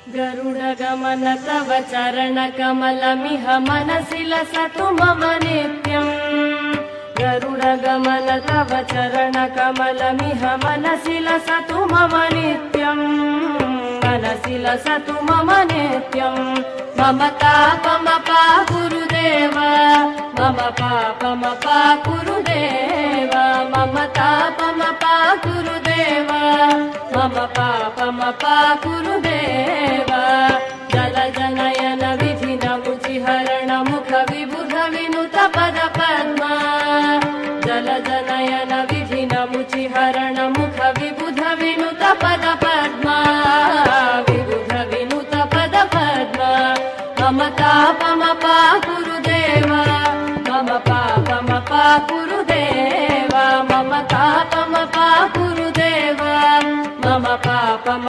गरुडगमन तव चरणकमलमिह मनसि लसतु मम नित्यम्। गरुडगमन तव चरणकमलमिह मनसि लसतु मम नित्यम्। मनसि लसतु मम नित्यम्। मम तापमपा गुरुदेव, मम पापमपा गुरुदेव, मम तापमपा गुरुदेव, मम पापमपा गुरुदेव। जलजनयन विधिनमुचिहरण मुख विबुध विनुत पद पद्मा। जलजनयन विधिनमुचिहरण मुख विबुध विनुत पद पद्मा। विबुध विनुत पद पद्मा। मम तापमपा गुरुदेव, मम पापमपा गुरुदेव, मम तापमपा गुरुदेव, मम पापम